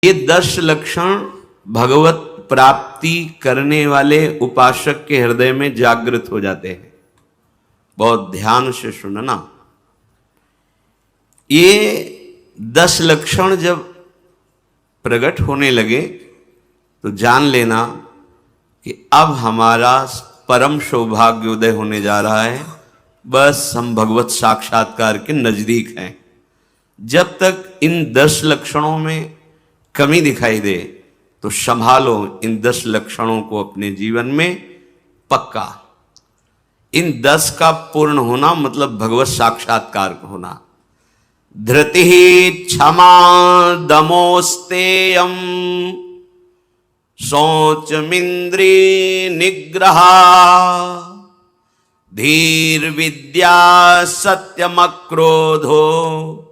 ये 10 लक्षण भगवत प्राप्ति करने वाले उपासक के हृदय में जागृत हो जाते हैं। बहुत ध्यान से सुनना। ये 10 लक्षण जब प्रकट होने लगे तो जान लेना कि अब हमारा परम सौभाग्य उदय होने जा रहा है। बस हम भगवत साक्षात्कार के नजदीक हैं। जब तक इन 10 लक्षणों में कमी दिखाई दे तो संभालो इन 10 लक्षणों को अपने जीवन में पक्का। इन 10 का पूर्ण होना मतलब भगवत साक्षात्कार होना। धृति क्षमा दमोस्तेयम शौचमिंद्री निग्रह धीर विद्या सत्यम क्रोधो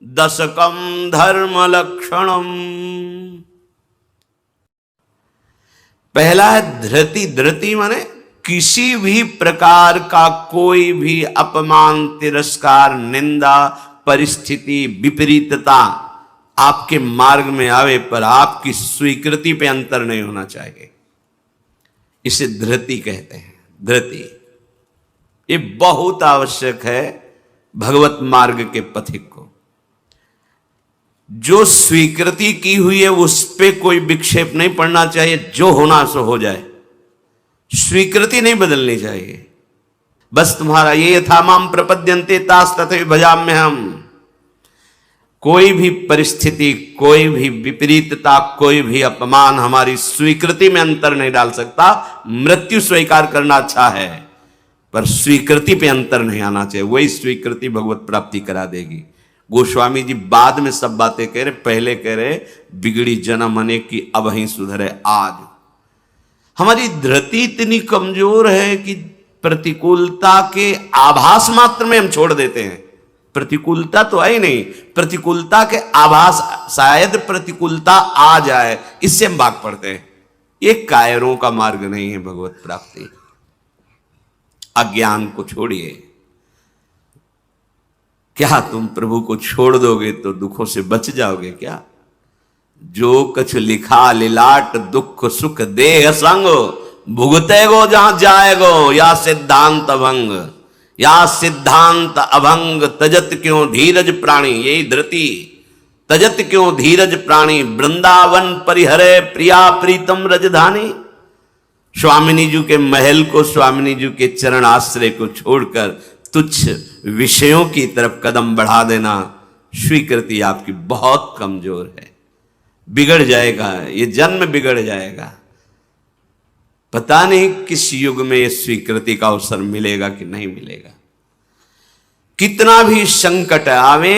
दशकम धर्म लक्षणम। पहला है धृति। धृति माने किसी भी प्रकार का कोई भी अपमान, तिरस्कार, निंदा, परिस्थिति, विपरीतता आपके मार्ग में आवे पर आपकी स्वीकृति पे अंतर नहीं होना चाहिए। इसे धृति कहते हैं। धृति ये बहुत आवश्यक है भगवत मार्ग के पथिक को। जो स्वीकृति की हुई है उस पे कोई विक्षेप नहीं पड़ना चाहिए। जो होना सो हो जाए, स्वीकृति नहीं बदलनी चाहिए। बस तुम्हारा ये यथा माम प्रपद्यन्ते तास तथैव भजाम्यहम्। कोई भी परिस्थिति, कोई भी विपरीतता, कोई भी अपमान हमारी स्वीकृति में अंतर नहीं डाल सकता। मृत्यु स्वीकार करना अच्छा है पर स्वीकृति पे अंतर नहीं आना चाहिए। वही स्वीकृति भगवत प्राप्ति करा देगी। गोस्वामी जी बाद में सब बातें कह रहे, पहले कह रहे बिगड़ी जन्म अनेक की अब ही सुधरे आज। हमारी धृति इतनी कमजोर है कि प्रतिकूलता के आभास मात्र में हम छोड़ देते हैं। प्रतिकूलता तो है ही नहीं, प्रतिकूलता के आभास, शायद प्रतिकूलता आ जाए, इससे हम भाग पड़ते हैं। ये कायरों का मार्ग नहीं है भगवत प्राप्ति। अज्ञान को छोड़िए। क्या तुम प्रभु को छोड़ दोगे तो दुखों से बच जाओगे क्या? जो कछ लिखा लिलाट दुख सुख देह संग भुगते गो जहां जाएगो या सिद्धांत अभंग। या सिद्धांत अभंग तजत क्यों धीरज प्राणी। यही धृति। तजत क्यों धीरज प्राणी वृंदावन परिहरे प्रिया प्रीतम रजधानी। स्वामिनी जी के महल को, स्वामिनी जी के चरण आश्रय को छोड़कर तुच्छ विषयों की तरफ कदम बढ़ा देना, स्वीकृति आपकी बहुत कमजोर है। बिगड़ जाएगा, ये जन्म बिगड़ जाएगा। पता नहीं किस युग में ये स्वीकृति का अवसर मिलेगा कि नहीं मिलेगा। कितना भी संकट आवे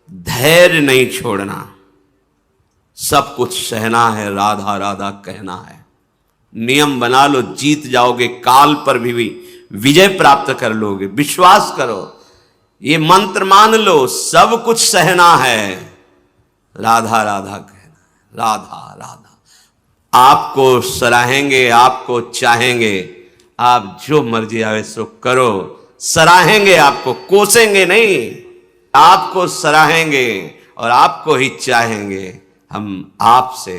धैर्य नहीं छोड़ना। सब कुछ सहना है, राधा राधा कहना है। नियम बना लो, जीत जाओगे। काल पर भी विजय प्राप्त कर लोगे। विश्वास करो, ये मंत्र मान लो, सब कुछ सहना है, राधा राधा कहना, राधा राधा। आपको सराहेंगे, आपको चाहेंगे, आप जो मर्जी आवे सो करो। सराहेंगे आपको, कोसेंगे नहीं। आपको सराहेंगे और आपको ही चाहेंगे। हम आपसे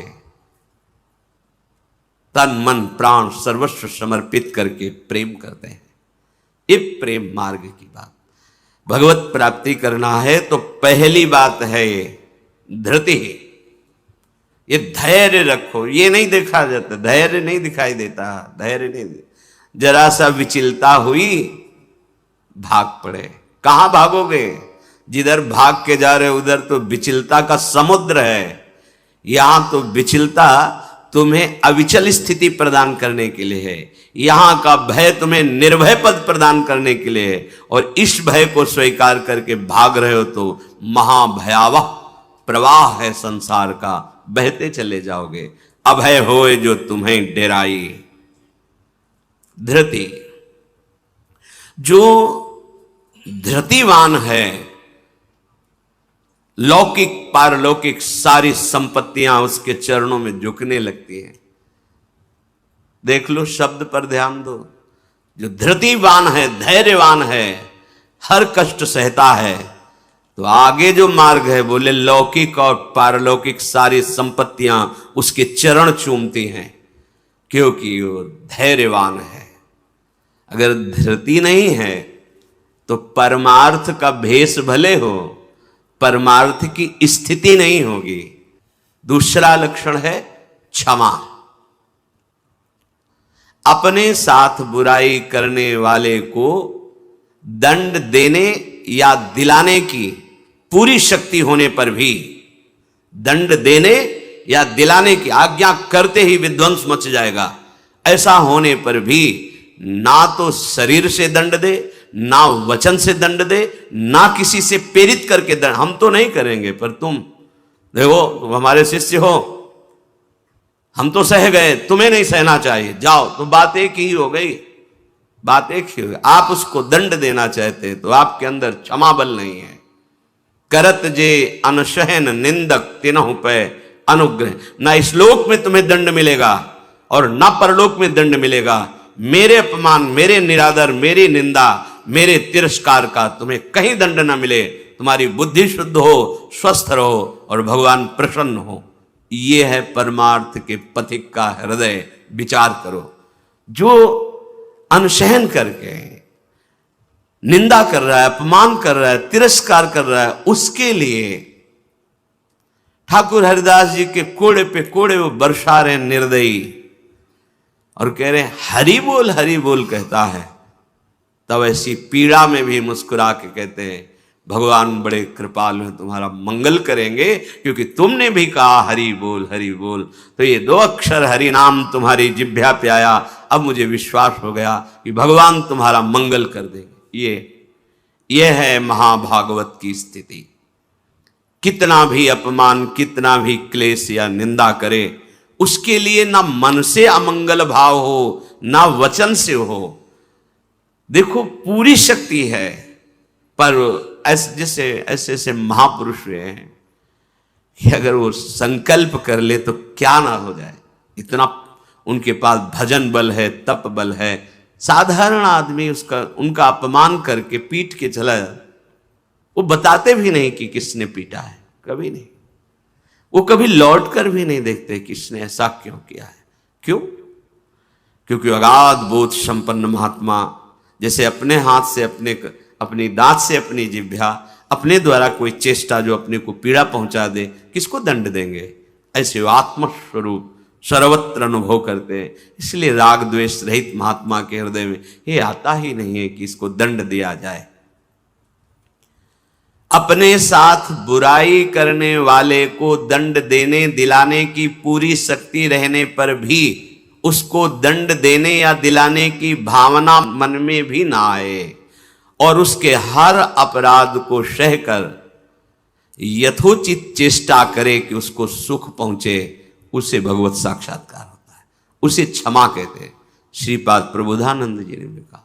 तन मन प्राण सर्वस्व समर्पित करके प्रेम करते हैं। ये प्रेम मार्ग की बात। भगवत प्राप्ति करना है तो पहली बात है ये धृति। ये धैर्य रखो। ये नहीं देखा जाता, धैर्य नहीं दिखाई देता। धैर्य नहीं, जरा सा विचलता हुई भाग पड़े। कहां भागोगे? जिधर भाग के जा रहे उधर तो विचलता का समुद्र है। यहां तो विचलता तुम्हें अविचल स्थिति प्रदान करने के लिए है। यहां का भय तुम्हें निर्भय पद प्रदान करने के लिए है। और इस भय को स्वीकार करके भाग रहे हो तो महाभयावह प्रवाह है संसार का, बहते चले जाओगे। अभय होए जो तुम्हें डेराई। धृति। जो धृतिवान है, लौकिक पारलौकिक सारी संपत्तियां उसके चरणों में झुकने लगती हैं। देख लो, शब्द पर ध्यान दो। जो धृतिवान है, धैर्यवान है, हर कष्ट सहता है, तो आगे जो मार्ग है बोले लौकिक और पारलौकिक सारी संपत्तियां उसके चरण चूमती हैं, क्योंकि वो धैर्यवान है। अगर धृति नहीं है तो परमार्थ का भेष भले हो, परमार्थ की स्थिति नहीं होगी। दूसरा लक्षण है क्षमा। अपने साथ बुराई करने वाले को दंड देने या दिलाने की पूरी शक्ति होने पर भी, दंड देने या दिलाने की आज्ञा करते ही विध्वंस मच जाएगा, ऐसा होने पर भी ना तो शरीर से दंड दे, ना वचन से दंड दे, ना किसी से प्रेरित करके दंड, हम तो नहीं करेंगे पर तुम देखो तुम हमारे शिष्य हो, हम तो सह गए, तुम्हें नहीं सहना चाहिए, जाओ। तो बात एक ही हो गई, बात एक ही हो गई। आप उसको दंड देना चाहते तो आपके अंदर क्षमा बल नहीं है। करत जे अनशहन निंदक तिनहु पे अनुग्रह, ना इस लोक में तुम्हें दंड मिलेगा और ना परलोक में दंड मिलेगा। मेरे अपमान, मेरे निरादर, मेरी निंदा, मेरे तिरस्कार का तुम्हें कहीं दंड ना मिले। तुम्हारी बुद्धि शुद्ध हो, स्वस्थ रहो और भगवान प्रसन्न हो। ये है परमार्थ के पथिक का हृदय। विचार करो, जो अनशहन करके निंदा कर रहा है, अपमान कर रहा है, तिरस्कार कर रहा है, उसके लिए ठाकुर हरिदास जी के कोड़े पे कोड़े वो बरसा रहे निर्दयी और कह रहे हरि बोल कहता है। तब ऐसी पीड़ा में भी मुस्कुरा के कहते हैं भगवान बड़े कृपालु हैं, तुम्हारा मंगल करेंगे, क्योंकि तुमने भी कहा हरि बोल हरि बोल। तो ये 2 अक्षर हरि नाम तुम्हारी जिह्वा पे आया, अब मुझे विश्वास हो गया कि भगवान तुम्हारा मंगल कर देंगे। ये है महाभागवत की स्थिति। कितना भी अपमान, कितना भी क्लेश या निंदा करे, उसके लिए ना मन से अमंगल भाव हो, ना वचन से हो। देखो पूरी शक्ति है, पर ऐसे ऐसे महापुरुष हुए हैं कि अगर वो संकल्प कर ले तो क्या ना हो जाए। इतना उनके पास भजन बल है, तप बल है। साधारण आदमी उनका अपमान करके पीट के चला जाए, वो बताते भी नहीं कि किसने पीटा है, कभी नहीं। वो कभी लौट कर भी नहीं देखते किसने ऐसा क्यों किया है। क्यों? क्योंकि अगाध बोध संपन्न महात्मा जैसे अपने हाथ से अपनी दांत से अपनी जिह्वा, अपने द्वारा कोई चेष्टा जो अपने को पीड़ा पहुंचा दे, किसको दंड देंगे? ऐसे आत्मस्वरूप सर्वत्र अनुभव करते हैं। इसलिए राग द्वेष रहित महात्मा के हृदय में ये आता ही नहीं है कि इसको दंड दिया जाए। अपने साथ बुराई करने वाले को दंड देने दिलाने की पूरी शक्ति रहने पर भी उसको दंड देने या दिलाने की भावना मन में भी ना आए और उसके हर अपराध को सहकर यथोचित चेष्टा करे कि उसको सुख पहुंचे, उसे भगवत साक्षात्कार होता है, उसे क्षमा कहते हैं। श्रीपाद प्रबोधानंद जी ने भी कहा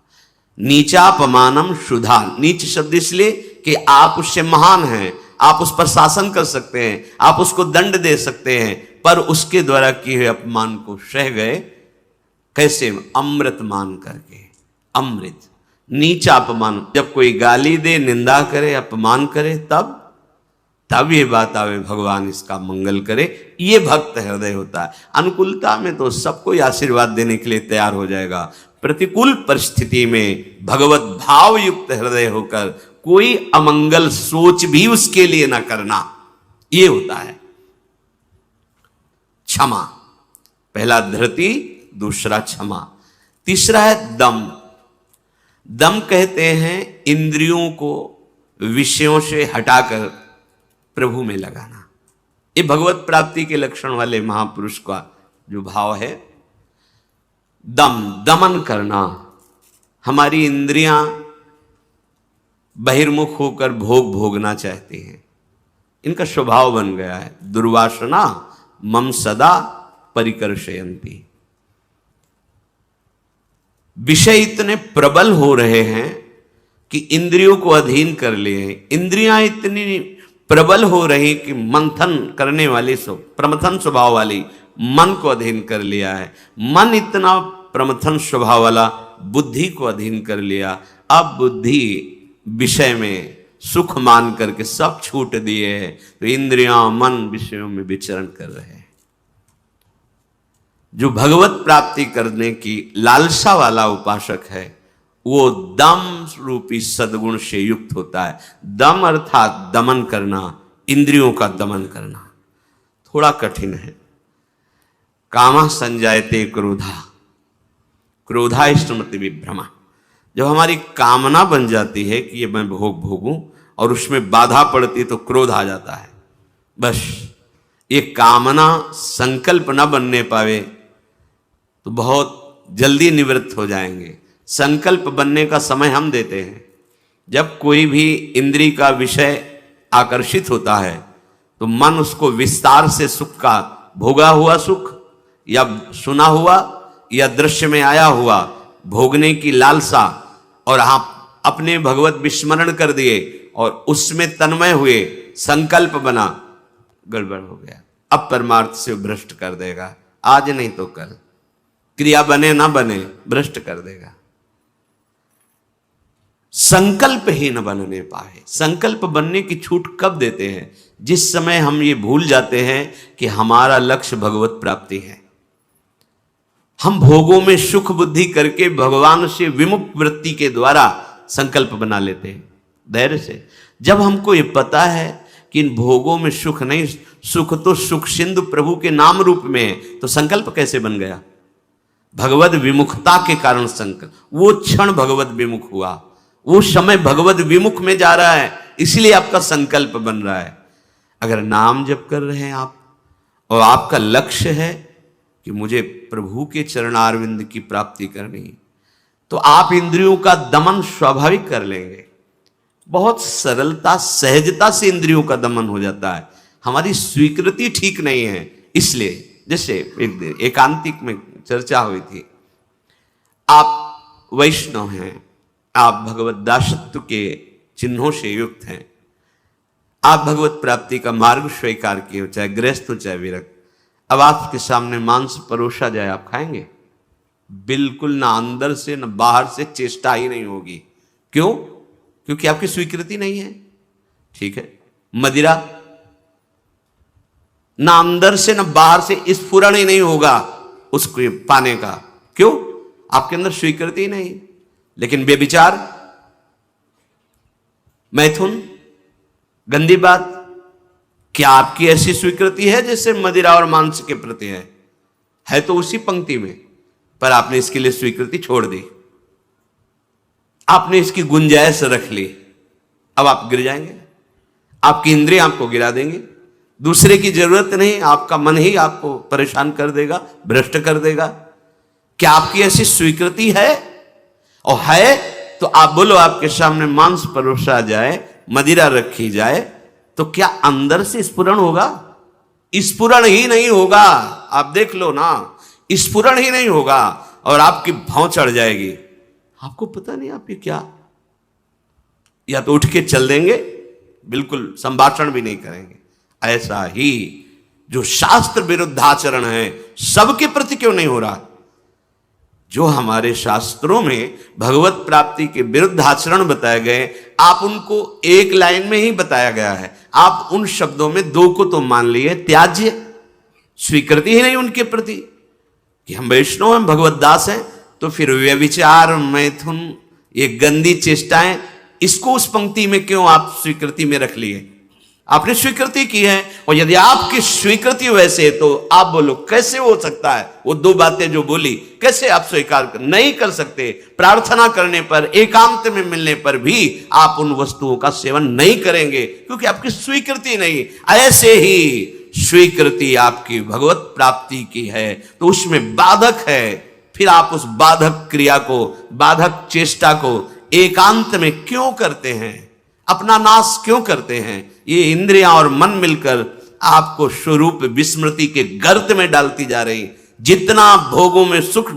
नीचापमानम शुद्धा। नीच शब्द इसलिए कि आप उससे महान हैं, आप उस पर शासन कर सकते हैं, आप उसको दंड दे सकते हैं, पर उसके द्वारा किए हुए अपमान को सह गए। कैसे? अमृत मान करके। अमृत नीचा अपमान, जब कोई गाली दे, निंदा करे, अपमान करे, तब ये बात आवे भगवान इसका मंगल करे। ये भक्त हृदय होता है। अनुकूलता में तो सबको आशीर्वाद देने के लिए तैयार हो जाएगा। प्रतिकूल परिस्थिति में भगवत भाव युक्त हृदय होकर कोई अमंगल सोच भी उसके लिए न करना, ये होता है क्षमा। पहला धृति, दूसरा क्षमा, तीसरा है दम। दम कहते हैं इंद्रियों को विषयों से हटाकर प्रभु में लगाना। ये भगवत प्राप्ति के लक्षण वाले महापुरुष का जो भाव है। दम, दमन करना। हमारी इंद्रियां बहिर्मुख होकर भोग भोगना चाहती हैं, इनका स्वभाव बन गया है। दुर्वासना मम सदा परिकर्षयन्ति। विषय इतने प्रबल हो रहे हैं कि इंद्रियों को अधीन कर लिए हैं। इंद्रियां इतनी प्रबल हो रही कि मंथन करने वाली प्रमथन स्वभाव वाली मन को अधीन कर लिया है। मन इतना प्रमथन स्वभाव वाला बुद्धि को अधीन कर लिया। अब बुद्धि विषय में सुख मान करके सब छूट दिए हैं, तो इंद्रियां मन विषयों में विचरण कर रहे हैं। जो भगवत प्राप्ति करने की लालसा वाला उपासक है वो दम रूपी सद्गुण से युक्त होता है। दम अर्थात दमन करना, इंद्रियों का दमन करना थोड़ा कठिन है। कामः संजायते क्रोधा, क्रोधा स्मृति विभ्रमा। जब हमारी कामना बन जाती है कि ये मैं भोग भोगूं और उसमें बाधा पड़ती तो क्रोध आ जाता है। बस ये कामना संकल्प न बनने पावे तो बहुत जल्दी निवृत्त हो जाएंगे। संकल्प बनने का समय हम देते हैं। जब कोई भी इंद्री का विषय आकर्षित होता है तो मन उसको विस्तार से सुख का, भोगा हुआ सुख या सुना हुआ या दृश्य में आया हुआ भोगने की लालसा, और आप अपने भगवत विस्मरण कर दिए और उसमें तन्मय हुए, संकल्प बना, गड़बड़ हो गया। अब परमार्थ से भ्रष्ट कर देगा, आज नहीं तो कल। क्रिया बने ना बने भ्रष्ट कर देगा। संकल्प ही न बनने पाए। संकल्प बनने की छूट कब देते हैं? जिस समय हम ये भूल जाते हैं कि हमारा लक्ष्य भगवत प्राप्ति है। हम भोगों में सुख बुद्धि करके भगवान से विमुख वृत्ति के द्वारा संकल्प बना लेते हैं धैर्य से। जब हमको ये पता है कि इन भोगों में सुख नहीं, सुख तो सुख सिंधु प्रभु के नाम रूप में है, तो संकल्प कैसे बन गया? भगवत विमुखता के कारण संकल्प। वो क्षण भगवत विमुख हुआ, वो समय भगवत विमुख में जा रहा है, इसलिए आपका संकल्प बन रहा है। अगर नाम जप कर रहे हैं आप और आपका लक्ष्य है कि मुझे प्रभु के चरणारविंद की प्राप्ति करनी, तो आप इंद्रियों का दमन स्वाभाविक कर लेंगे। बहुत सरलता सहजता से इंद्रियों का दमन हो जाता है। हमारी स्वीकृति ठीक नहीं है, इसलिए जैसे एक दिन एकांतिक में चर्चा हुई थी, आप वैष्णव हैं, आप भगवत दासत्व के चिन्हों से युक्त हैं, आप भगवत प्राप्ति का मार्ग स्वीकार किए हो, चाहे गृहस्थ हो चाहे विरक्त। अब आपके सामने मांस परोसा जाए, आप खाएंगे? बिल्कुल ना, अंदर से ना बाहर से चेष्टा ही नहीं होगी। क्यों? क्योंकि आपकी स्वीकृति नहीं है। ठीक है, मदिरा ना अंदर से ना बाहर से स्फुरण ही नहीं होगा उसको पाने का। क्यों? आपके अंदर स्वीकृति नहीं। लेकिन बेविचार, मैथुन, गंदी बात, क्या आपकी ऐसी स्वीकृति है जैसे मदिरा और मांस के प्रति है तो उसी पंक्ति में, पर आपने इसके लिए स्वीकृति छोड़ दी, आपने इसकी गुंजाइश रख ली। अब आप गिर जाएंगे, आपकी इंद्रियां आपको गिरा देंगे। दूसरे की जरूरत नहीं, आपका मन ही आपको परेशान कर देगा, भ्रष्ट कर देगा। क्या आपकी ऐसी स्वीकृति है? और है तो आप बोलो, आपके सामने मांस परोसा जाए, मदिरा रखी जाए, तो क्या अंदर से स्फुरण होगा? स्फुरण ही नहीं होगा। आप देख लो ना, स्फुरण ही नहीं होगा और आपकी भौं चढ़ जाएगी। आपको पता नहीं आपकी क्या, या तो उठ के चल देंगे, बिल्कुल संभाषण भी नहीं करेंगे। ऐसा ही जो शास्त्र विरुद्ध आचरण है, सबके प्रति क्यों नहीं हो रहा? जो हमारे शास्त्रों में भगवत प्राप्ति के विरुद्ध आचरण बताए गए, आप उनको एक लाइन में ही बताया गया है, आप उन शब्दों में दो को तो मान लिए, त्याज्य, स्वीकृति ही नहीं उनके प्रति कि हम वैष्णव हैं, भगवत दास हैं। तो फिर व्यभिचार, मैथुन, ये गंदी चेष्टाएं, इसको उस पंक्ति में क्यों आप स्वीकृति में रख लिए? आपने स्वीकृति की है, और यदि आपकी स्वीकृति वैसे है तो आप बोलो कैसे हो सकता है? वो दो बातें जो बोली कैसे आप स्वीकार नहीं कर सकते? प्रार्थना करने पर, एकांत में मिलने पर भी आप उन वस्तुओं का सेवन नहीं करेंगे क्योंकि आपकी स्वीकृति नहीं। ऐसे ही स्वीकृति आपकी भगवत प्राप्ति की है तो उसमें बाधक है, फिर आप उस बाधक क्रिया को, बाधक चेष्टा को एकांत में क्यों करते हैं? अपना नाश क्यों करते हैं? ये इंद्रियां और मन मिलकर आपको स्वरूप विस्मृति के गर्त में डालती जा रही। जितना भोगों में सुख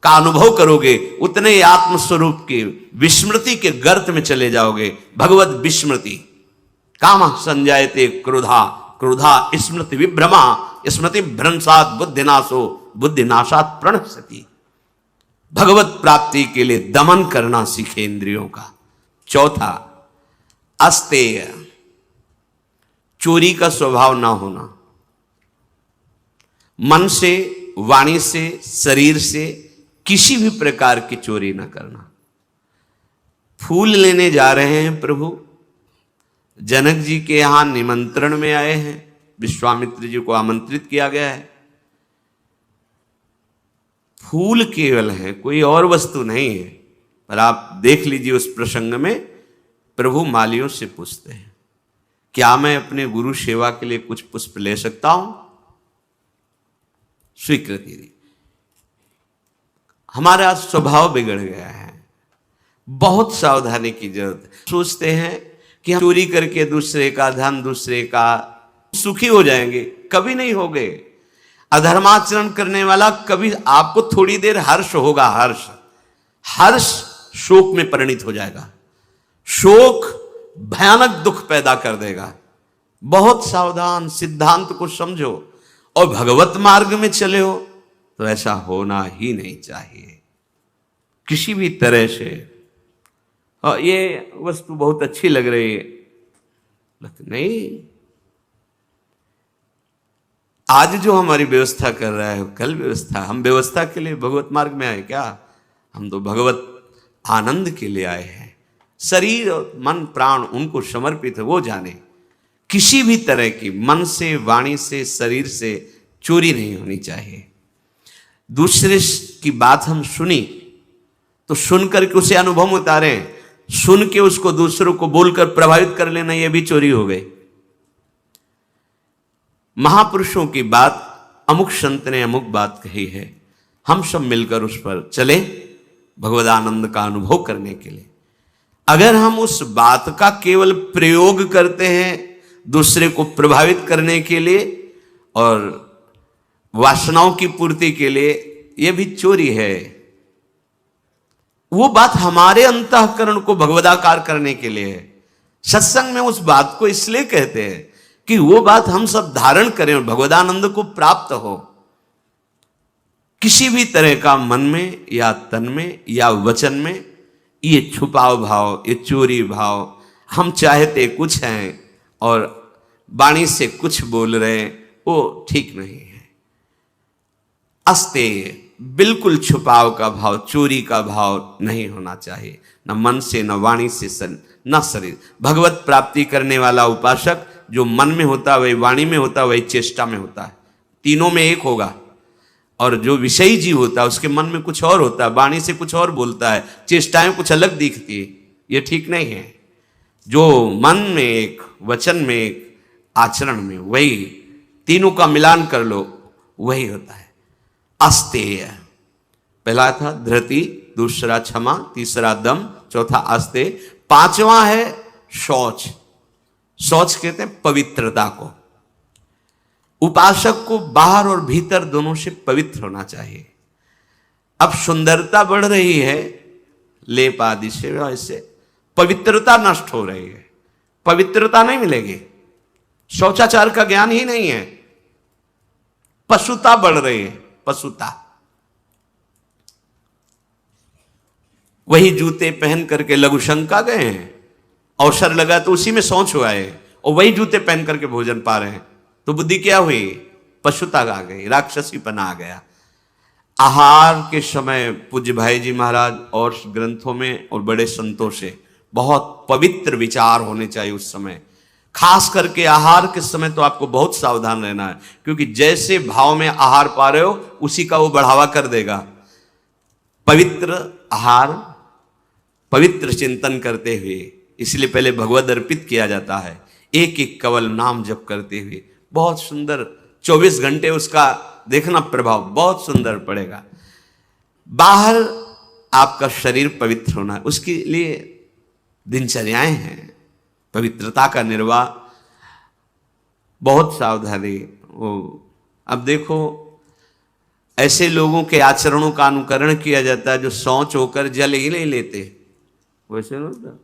का अनुभव करोगे उतने ही आत्मस्वरूप की विस्मृति के गर्त में चले जाओगे। भगवत विस्मृति। काम संजायते क्रोधा, क्रोधा स्मृति विभ्रमा, स्मृति भ्रंशात बुद्धिनाशो, बुद्धिनाशात प्रणश्यति। भगवत प्राप्ति के लिए दमन करना सीखे इंद्रियों का। चौथा, अस्तेय, चोरी का स्वभाव ना होना, मन से, वाणी से, शरीर से किसी भी प्रकार की चोरी ना करना। फूल लेने जा रहे हैं प्रभु, जनक जी के यहां निमंत्रण में आए हैं, विश्वामित्र जी को आमंत्रित किया गया है। फूल केवल है, कोई और वस्तु नहीं है। पर आप देख लीजिए उस प्रसंग में प्रभु मालियों से पूछते हैं, क्या मैं अपने गुरु सेवा के लिए कुछ पुष्प ले सकता हूं? स्वीकृति दी। हमारा स्वभाव बिगड़ गया है, बहुत सावधानी की जरूरत है। सोचते हैं कि हम चोरी करके दूसरे का धन, दूसरे का सुखी हो जाएंगे, कभी नहीं होगे। अधर्माचरण करने वाला कभी, आपको थोड़ी देर हर्ष होगा, हर्ष शोक में परिणित हो जाएगा, शोक भयानक दुख पैदा कर देगा। बहुत सावधान, सिद्धांत को समझो और भगवत मार्ग में चले हो तो ऐसा होना ही नहीं चाहिए किसी भी तरह से। और ये वस्तु बहुत अच्छी लग रही है, लेकिन नहीं, आज जो हमारी व्यवस्था कर रहा है कल व्यवस्था, हम व्यवस्था के लिए भगवत मार्ग में आए क्या? हम तो भगवत आनंद के लिए आए हैं। शरीर और मन प्राण उनको समर्पित है, वो जाने। किसी भी तरह की मन से, वाणी से, शरीर से चोरी नहीं होनी चाहिए। दूसरे की बात हम सुनी तो सुन करके उसे अनुभव उतारे, सुन के उसको दूसरों को बोलकर प्रभावित कर लेना, यह भी चोरी हो गई। महापुरुषों की बात, अमुक संत ने अमुक बात कही है, हम सब मिलकर उस पर चले भगवदानंद का अनुभव करने के लिए। अगर हम उस बात का केवल प्रयोग करते हैं दूसरे को प्रभावित करने के लिए और वासनाओं की पूर्ति के लिए, यह भी चोरी है। वो बात हमारे अंतःकरण को भगवदाकार करने के लिए है। सत्संग में उस बात को इसलिए कहते हैं कि वो बात हम सब धारण करें और भगवदानंद को प्राप्त हो। किसी भी तरह का मन में या तन में या वचन में ये छुपाव भाव, ये चोरी भाव, हम चाहते कुछ हैं और वाणी से कुछ बोल रहे हैं, वो ठीक नहीं है। अस्तेय, बिल्कुल छुपाव का भाव, चोरी का भाव नहीं होना चाहिए, न मन से, न वाणी से, न शरीर। भगवत प्राप्ति करने वाला उपासक जो मन में होता है वही वाणी में होता है, वही चेष्टा में होता है, तीनों में एक होगा। और जो विषयी जीव होता है उसके मन में कुछ और होता है, वाणी से कुछ और बोलता है, चेष्टाएं कुछ अलग दिखती है, ये ठीक नहीं है। जो मन में एक, वचन में एक, आचरण में वही, तीनों का मिलान कर लो, वही होता है अस्तेय। पहला था धृति, दूसरा क्षमा, तीसरा दम, चौथा अस्तेय, पांचवा है शौच। शौच कहते हैं पवित्रता को। उपासक को बाहर और भीतर दोनों से पवित्र होना चाहिए। अब सुंदरता बढ़ रही है लेप आदि से, वैसे पवित्रता नष्ट हो रही है, पवित्रता नहीं मिलेगी। शौचाचार का ज्ञान ही नहीं है, पशुता बढ़ रही है, पशुता। वही जूते पहन करके लघु शंका गए हैं, अवसर लगा तो उसी में शौच हुआ है, और वही जूते पहन करके भोजन पा रहे हैं, तो बुद्धि क्या हुई? पशुता आ गई, राक्षसीपना आ गया। आहार के समय पूज्य भाई जी महाराज और ग्रंथों में और बड़े संतों से बहुत पवित्र विचार होने चाहिए उस समय। खास करके आहार के समय तो आपको बहुत सावधान रहना है, क्योंकि जैसे भाव में आहार पा रहे हो उसी का वो बढ़ावा कर देगा। पवित्र आहार, पवित्र चिंतन करते हुए, इसलिए पहले भगवद अर्पित किया जाता है, एक एक कवल नाम जप करते हुए। बहुत सुंदर 24 घंटे उसका देखना प्रभाव बहुत सुंदर पड़ेगा। बाहर आपका शरीर पवित्र होना है, उसके लिए दिनचर्याएं हैं, पवित्रता का निर्वाह, बहुत सावधानी। अब देखो ऐसे लोगों के आचरणों का अनुकरण किया जाता है जो शौच होकर जल ही नहीं लेते, वैसे ना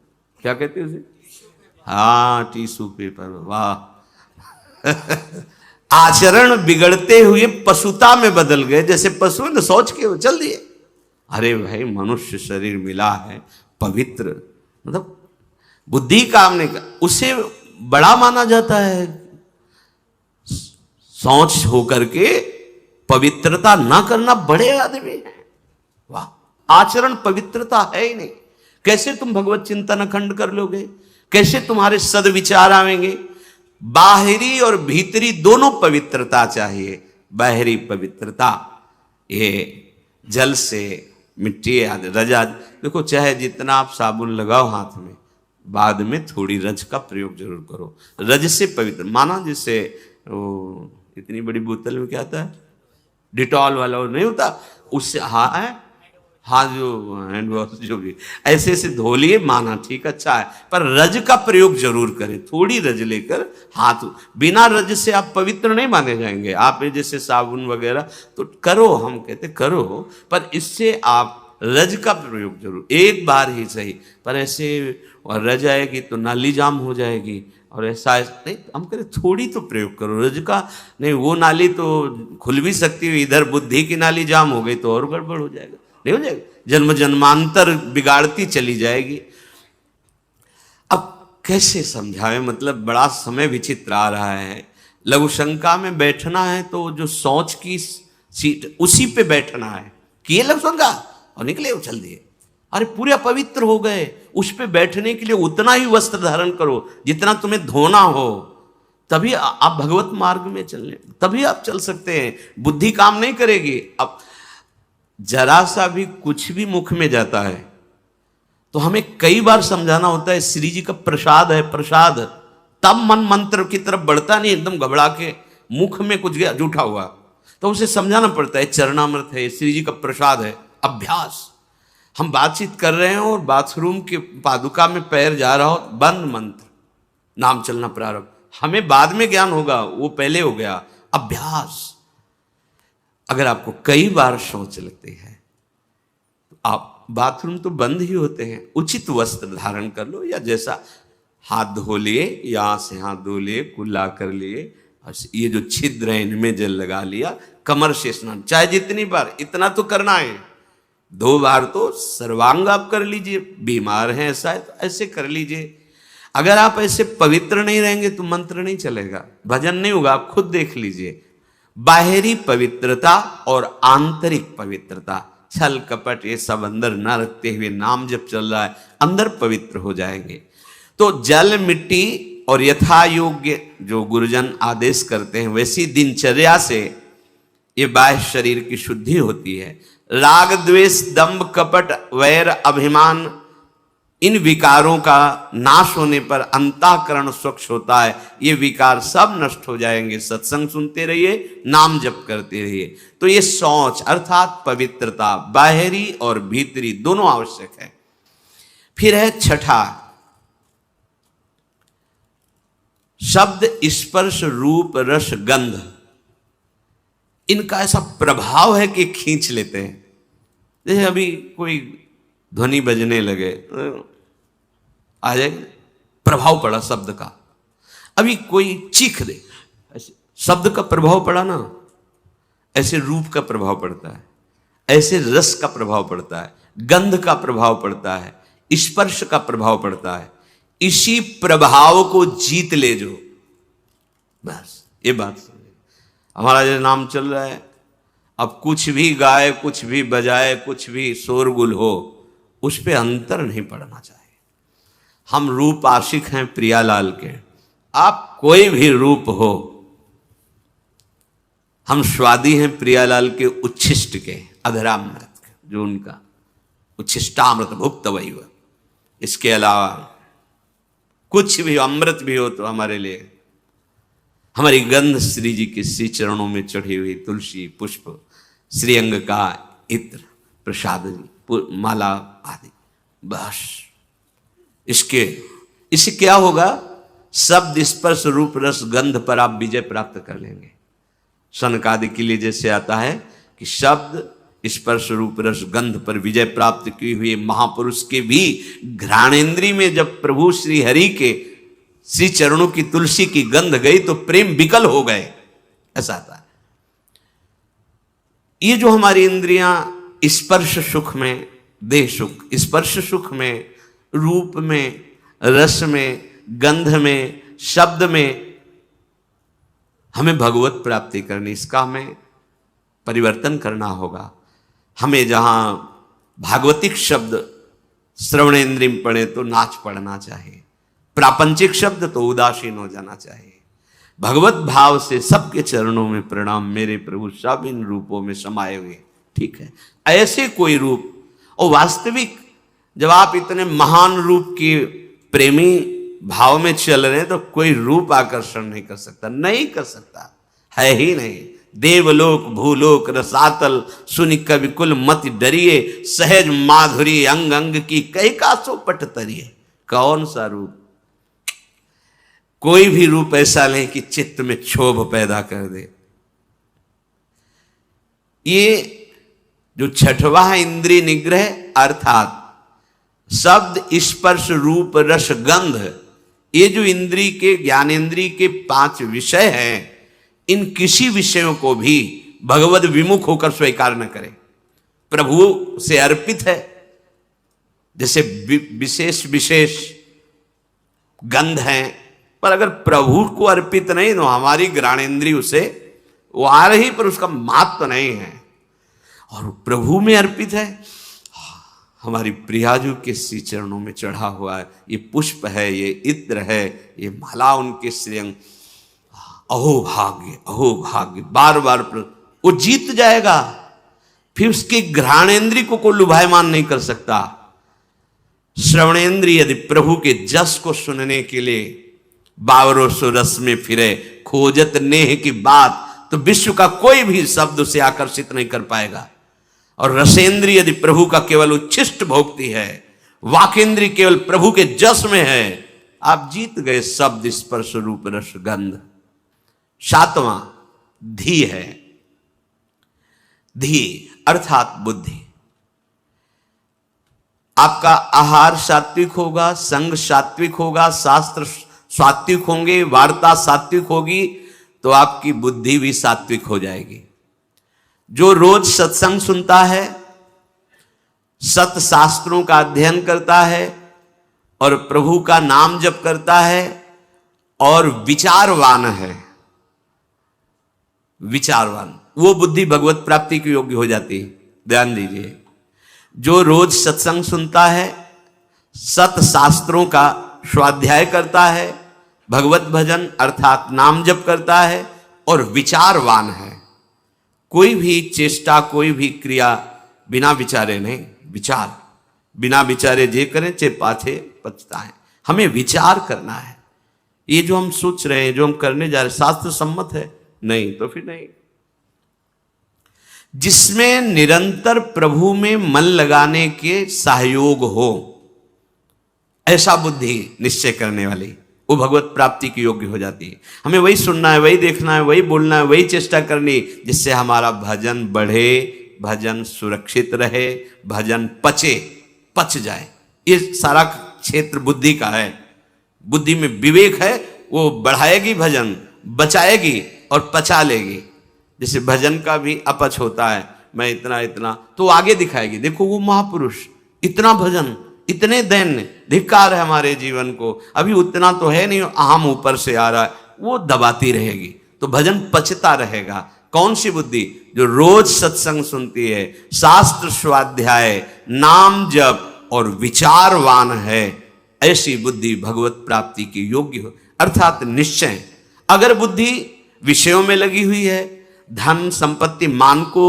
क्या कहते हैं उसे, हाँ टिश्यू पेपर, वाह। आचरण बिगड़ते हुए पशुता में बदल गए, जैसे पशु ने सोच के चल दिए। अरे भाई, मनुष्य शरीर मिला है पवित्र, मतलब बुद्धि काम नहीं कर, उसे बड़ा माना जाता है। शौच होकर के पवित्रता ना करना बड़े आदमी हैं। वाह, आचरण पवित्रता है ही नहीं। कैसे तुम भगवत चिंतन अखंड कर लोगे? कैसे तुम्हारे सदविचार आवेंगे? बाहरी और भीतरी दोनों पवित्रता चाहिए। बाहरी पवित्रता ये जल से, मिट्टी आदि, रजा, देखो चाहे जितना आप साबुन लगाओ हाथ में, बाद में थोड़ी रज का प्रयोग जरूर करो। रज से पवित्र माना, जैसे वो इतनी बड़ी बोतल में क्या आता है, डिटॉल वाला वो नहीं होता, उससे हाँ जो हैंड वॉश जो भी ऐसे ऐसे धो लिए, माना ठीक अच्छा है, पर रज का प्रयोग जरूर करें। थोड़ी रज लेकर हाथ, बिना रज से आप पवित्र नहीं माने जाएंगे। आप जैसे साबुन वगैरह तो करो, हम कहते करो, पर इससे आप रज का प्रयोग जरूर, एक बार ही सही, पर ऐसे और रज आएगी तो नाली जाम हो जाएगी, और ऐसा नहीं, हम करें थोड़ी तो प्रयोग करो रज का। नहीं, वो नाली तो खुल भी सकती है, इधर बुद्धि की नाली जाम हो गई तो और गड़बड़ हो जाएगा, नहीं हो जाएगा, जन्म जन्मांतर बिगाड़ती चली जाएगी। अब कैसे समझावे, मतलब बड़ा समय विचित्र आ रहा है। लघु शंका में बैठना है तो जो शौच की सीट उसी पे बैठना है, किए लघु शंका और निकले उछल दिए। अरे पूरे पवित्र हो गए, उस पे बैठने के लिए उतना ही वस्त्र धारण करो जितना तुम्हें धोना हो, तभी आप भगवत मार्ग में चलने, तभी आप चल सकते हैं। बुद्धि काम नहीं करेगी। अब जरा सा भी कुछ भी मुख में जाता है तो हमें कई बार समझाना होता है, श्री जी का प्रसाद है, प्रसाद, तब मन मंत्र की तरफ बढ़ता नहीं, एकदम घबरा के मुख में कुछ गया जूठा हुआ तो उसे समझाना पड़ता है, चरणामृत है, श्री जी का प्रसाद है। अभ्यास, हम बातचीत कर रहे हैं और बाथरूम के पादुका में पैर जा रहा हो, बंद मंत्र, नाम चलना प्रारंभ, हमें बाद में ज्ञान होगा, वो पहले हो गया। अभ्यास। अगर आपको कई बार शौच लगते हैं तो आप, बाथरूम तो बंद ही होते हैं, उचित वस्त्र धारण कर लो, या जैसा हाथ धो लिए, यहाँ से हाथ धो लिए, कुल्ला कर लिए, ये जो छिद्र है इनमें जल लगा लिया, कमर से स्नान, चाहे जितनी बार, इतना तो करना है। 2 बार तो सर्वांग आप कर लीजिए, बीमार हैं ऐसा है तो ऐसे कर लीजिए। अगर आप ऐसे पवित्र नहीं रहेंगे तो मंत्र नहीं चलेगा, भजन नहीं होगा। आप खुद देख लीजिए, बाहरी पवित्रता और आंतरिक पवित्रता, छल कपट ये सब अंदर न रखते हुए नाम जब चल रहा है, अंदर पवित्र हो जाएंगे। तो जल, मिट्टी और यथा योग्य जो गुरुजन आदेश करते हैं वैसी दिनचर्या से ये बाह्य शरीर की शुद्धि होती है। राग, द्वेष, दंभ, कपट, वैर, अभिमान, इन विकारों का नाश होने पर अंतःकरण स्वच्छ होता है। ये विकार सब नष्ट हो जाएंगे। सत्संग सुनते रहिए, नाम जप करते रहिए। तो ये शौच अर्थात पवित्रता, बाहरी और भीतरी दोनों आवश्यक है। फिर है छठा, शब्द, स्पर्श, रूप, रस, गंध, इनका ऐसा प्रभाव है कि खींच लेते हैं। जैसे अभी कोई ध्वनि बजने लगे, आ जाएगा, प्रभाव पड़ा शब्द का। अभी कोई चीख दे, ऐसे शब्द का प्रभाव पड़ा ना, ऐसे रूप का प्रभाव पड़ता है, ऐसे रस का प्रभाव पड़ता है, गंध का प्रभाव पड़ता है, स्पर्श का प्रभाव पड़ता है। इसी प्रभाव को जीत ले जो, बस ये बात समझे। हमारा जो नाम चल रहा है, अब कुछ भी गाए, कुछ भी बजाए, कुछ भी शोरगुल हो, उस पे अंतर नहीं पड़ना चाहिए। हम रूप आशिक हैं प्रियालाल के, आप कोई भी रूप हो, हम स्वादी हैं प्रियालाल के उच्छिष्ट के, अधरामृत के, जो उनका उच्छिष्टामृत भुक्त वही हुआ। इसके अलावा कुछ भी अमृत भी हो तो हमारे लिए, हमारी गंध श्री जी के श्री चरणों में चढ़ी हुई तुलसी, पुष्प, श्रीअंग का इत्र, प्रसाद, माला आदि, बस। इससे क्या होगा? शब्द, स्पर्श, रूप, रस, गंध पर आप विजय प्राप्त कर लेंगे। सनकादि के लिए जैसे आता है कि शब्द, स्पर्श, रूप, रस, गंध पर विजय प्राप्त की हुई महापुरुष के भी घ्राणेन्द्रिय में जब प्रभु श्री हरि के श्री चरणों की तुलसी की गंध गई तो प्रेम विकल हो गए, ऐसा आता है। ये जो हमारी इंद्रियां स्पर्श सुख में, देह सुख, स्पर्श सुख में, रूप में, रस में, गंध में, शब्द में हमें भगवत प्राप्ति करनी, इसका हमें परिवर्तन करना होगा। हमें जहां भागवतिक शब्द श्रवणेन्द्रिय में पढ़े तो नाच पढ़ना चाहिए, प्रापंचिक शब्द तो उदासीन हो जाना चाहिए। भगवत भाव से सबके चरणों में प्रणाम, मेरे प्रभु सब इन रूपों में समाये हुए, ठीक है। ऐसे कोई रूप, और वास्तविक जब आप इतने महान रूप के प्रेमी भाव में चल रहे हैं तो कोई रूप आकर्षण नहीं कर सकता, नहीं कर सकता, है ही नहीं। देवलोक भूलोक रसातल सुनि कवि कुल मति डरिए, सहज माधुरी अंग अंग की कई कासो पट तरिए। कौन सा रूप? कोई भी रूप ऐसा नहीं कि चित्त में क्षोभ पैदा कर दे। ये जो छठवां है इंद्रिय निग्रह, अर्थात शब्द स्पर्श रूप रस गंध, ये जो इंद्रिय के ज्ञानेन्द्रिय के 5 विषय हैं, इन किसी विषयों को भी भगवद विमुख होकर स्वीकार न करें। प्रभु से अर्पित है, जैसे विशेष विशेष गंध हैं, पर अगर प्रभु को अर्पित नहीं तो हमारी ज्ञानेन्द्रिय उसे वो आ रही पर उसका महत्व नहीं है। और प्रभु में अर्पित है, हमारी प्रियाजू के श्री चरणों में चढ़ा हुआ है, ये पुष्प है, ये इत्र है, ये माला उनके श्रेयंग, अहो भाग्य अहो भाग्य, बार बार वो जीत जाएगा। फिर उसके घ्राणेन्द्रिय को लुभायमान नहीं कर सकता। श्रवणेन्द्रिय यदि प्रभु के जस को सुनने के लिए बावरों सो रस में फिरे, खोजत नेह की बात, तो विश्व का कोई भी शब्द उसे आकर्षित नहीं कर पाएगा। और रसेंद्रिय यदि प्रभु का केवल उच्छिष्ट भोगती है, वाकेंद्रिय केवल प्रभु के जस में है, आप जीत गए शब्द स्पर्श रूप रस गंध। 7वां धी है। धी अर्थात बुद्धि। आपका आहार सात्विक होगा, संग सात्विक होगा, शास्त्र सात्विक होंगे, वार्ता सात्विक होगी, तो आपकी बुद्धि भी सात्विक हो जाएगी। जो रोज सत्संग सुनता है, सत शास्त्रों का अध्ययन करता है और प्रभु का नाम जप करता है और विचारवान है, विचारवान, वो बुद्धि भगवत प्राप्ति की योग्य हो जाती है। ध्यान दीजिए, जो रोज सत्संग सुनता है, सत शास्त्रों का स्वाध्याय करता है, भगवत भजन अर्थात नाम जप करता है और विचारवान है, कोई भी चेष्टा कोई भी क्रिया बिना विचारे नहीं, विचार बिना विचारे जे करें चे पाछे पछताएं। हमें विचार करना है, ये जो हम सोच रहे हैं, जो हम करने जा रहे हैं, शास्त्र सम्मत है? नहीं तो फिर नहीं। जिसमें निरंतर प्रभु में मन लगाने के सहयोग हो, ऐसा बुद्धि निश्चय करने वाली, वो भगवत प्राप्ति की योग्य हो जाती है। हमें वही सुनना है, वही देखना है, वही बोलना है, वही चेष्टा करनी, जिससे हमारा भजन बढ़े, भजन सुरक्षित रहे, भजन पच जाए। ये सारा क्षेत्र बुद्धि का है। बुद्धि में विवेक है, वो बढ़ाएगी भजन, बचाएगी और पचा लेगी। जैसे भजन का भी अपच होता है, मैं इतना इतना, तो आगे दिखाएगी, देखो वो महापुरुष इतना भजन, इतने दैन्य, धिक्कार है हमारे जीवन को, अभी उतना तो है नहीं, अहम ऊपर से आ रहा है, वो दबाती रहेगी, तो भजन पचता रहेगा। कौन सी बुद्धि? जो रोज सत्संग सुनती है, शास्त्र स्वाध्याय, नाम जप और विचारवान है, ऐसी बुद्धि भगवत प्राप्ति की योग्य हो, अर्थात निश्चय। अगर बुद्धि विषयों में लगी हुई है, धन संपत्ति मान को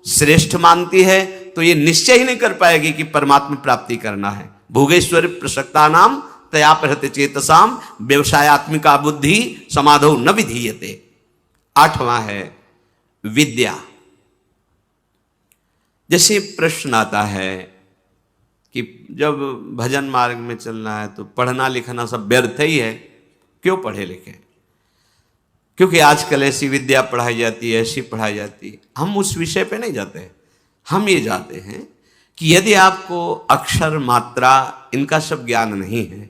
श्रेष्ठ मानती है, तो ये निश्चय ही नहीं कर पाएगी कि परमात्मा प्राप्ति करना है। भोगेश्वर प्रसक्ता नाम तया प्रहते चेतसाम व्यवसायत्मिका बुद्धि समाधो न विधीयते। 8वां है विद्या। जैसे प्रश्न आता है कि जब भजन मार्ग में चलना है तो पढ़ना लिखना सब व्यर्थ ही है, क्यों पढ़े लिखे? क्योंकि आजकल ऐसी विद्या पढ़ाई जाती है, ऐसी पढ़ाई जाती है। हम उस विषय पे नहीं जाते, हम ये जाते हैं कि यदि आपको अक्षर मात्रा इनका सब ज्ञान नहीं है,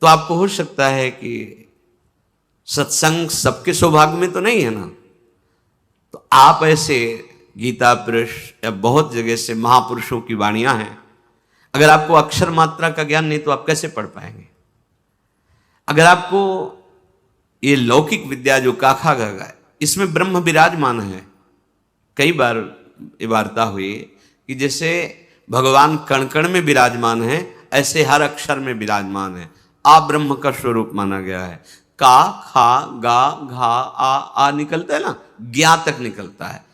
तो आपको हो सकता है कि सत्संग सबके सौभाग्य में तो नहीं है ना, तो आप ऐसे गीता पुरुष या बहुत जगह से महापुरुषों की वाणियां हैं, अगर आपको अक्षर मात्रा का ज्ञान नहीं तो आप कैसे पढ़ पाएंगे? अगर आपको ये लौकिक विद्या जो काखा गगा है, इसमें ब्रह्म विराजमान है। कई बार ये वार्ता हुई कि जैसे भगवान कण कण में विराजमान है, ऐसे हर अक्षर में विराजमान है। आ ब्रह्म का स्वरूप माना गया है। का, खा, गा, घा, आ निकलता है ना, ज्ञा तक निकलता है।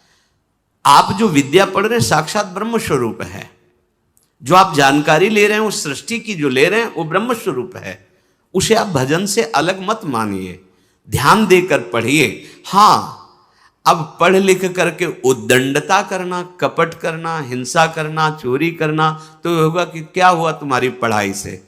आप जो विद्या पढ़ रहे हैं साक्षात ब्रह्म स्वरूप है। जो आप जानकारी ले रहे हैं उस सृष्टि की जो ले रहे हैं वो ब्रह्म स्वरूप है। उसे आप भजन से अलग मत मानिए, ध्यान देकर पढ़िए। हाँ, अब पढ़ लिख करके उद्दंडता करना, कपट करना, हिंसा करना, चोरी करना, तो होगा कि क्या हुआ तुम्हारी पढ़ाई से?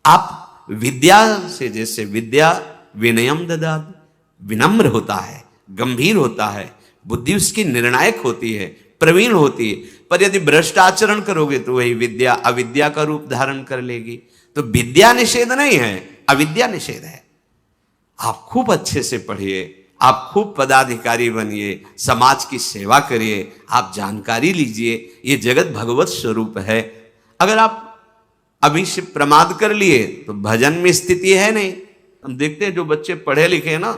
आप विद्या से, जैसे विद्या विनयम ददाति, विनम्र होता है, गंभीर होता है, बुद्धि उसकी निर्णायक होती है, प्रवीण होती है। पर यदि भ्रष्ट आचरण करोगे तो वही विद्या अविद्या का रूप धारण कर लेगी। तो विद्या निषेध नहीं है, अविद्या निषेध है। आप खूब अच्छे से पढ़िए, आप खूब पदाधिकारी बनिए, समाज की सेवा करिए, आप जानकारी लीजिए। ये जगत भगवत स्वरूप है। अगर आप अभी से प्रमाद कर लिए तो भजन में स्थिति है नहीं। हम देखते हैं जो बच्चे पढ़े लिखे हैं ना,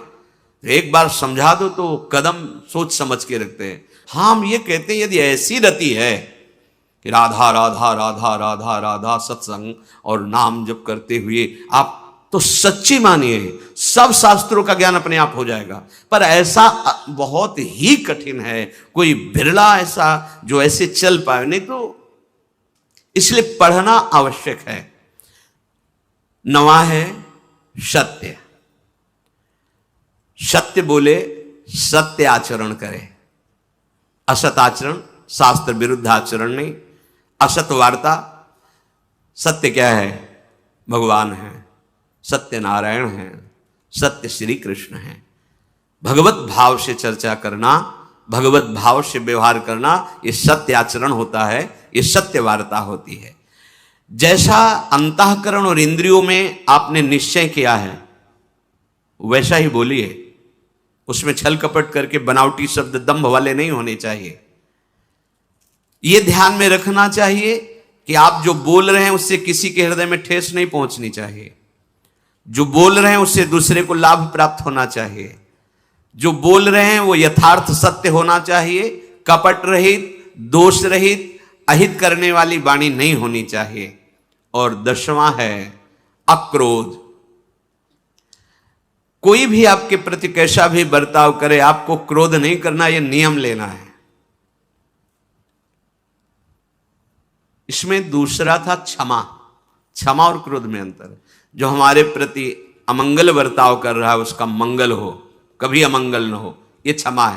एक बार समझा दो तो कदम सोच समझ के रखते हैं। हाँ, हम ये कहते हैं यदि ऐसी रति है कि राधा राधा राधा राधा राधा सत्संग और नाम जप करते हुए आप तो सच्ची मानिए सब शास्त्रों का ज्ञान अपने आप हो जाएगा। पर ऐसा बहुत ही कठिन है, कोई बिरला ऐसा जो ऐसे चल पाए, नहीं तो इसलिए पढ़ना आवश्यक है। नवा है सत्य। सत्य बोले, सत्य आचरण करे। असत आचरण, शास्त्र विरुद्ध आचरण नहीं। असत वार्ता। सत्य क्या है? भगवान है, सत्य नारायण है, सत्य श्री कृष्ण है। भगवत भाव से चर्चा करना, भगवत भाव से व्यवहार करना, ये सत्य आचरण होता है, ये सत्य वार्ता होती है। जैसा अंतःकरण और इंद्रियों में आपने निश्चय किया है वैसा ही बोलिए। उसमें छल कपट करके बनावटी शब्द दंभ वाले नहीं होने चाहिए। यह ध्यान में रखना चाहिए कि आप जो बोल रहे हैं उससे किसी के हृदय में ठेस नहीं पहुंचनी चाहिए। जो बोल रहे हैं उससे दूसरे को लाभ प्राप्त होना चाहिए। जो बोल रहे हैं वो यथार्थ सत्य होना चाहिए। कपट रहित, दोष रहित, अहित करने वाली वाणी नहीं होनी चाहिए। और 10वां है अक्रोध। कोई भी आपके प्रति कैसा भी बर्ताव करे, आपको क्रोध नहीं करना, यह नियम लेना है। इसमें दूसरा था क्षमा। क्षमा और क्रोध में अंतर है। जो हमारे प्रति अमंगल बर्ताव कर रहा है उसका मंगल हो, कभी अमंगल न हो, यह क्षमा है।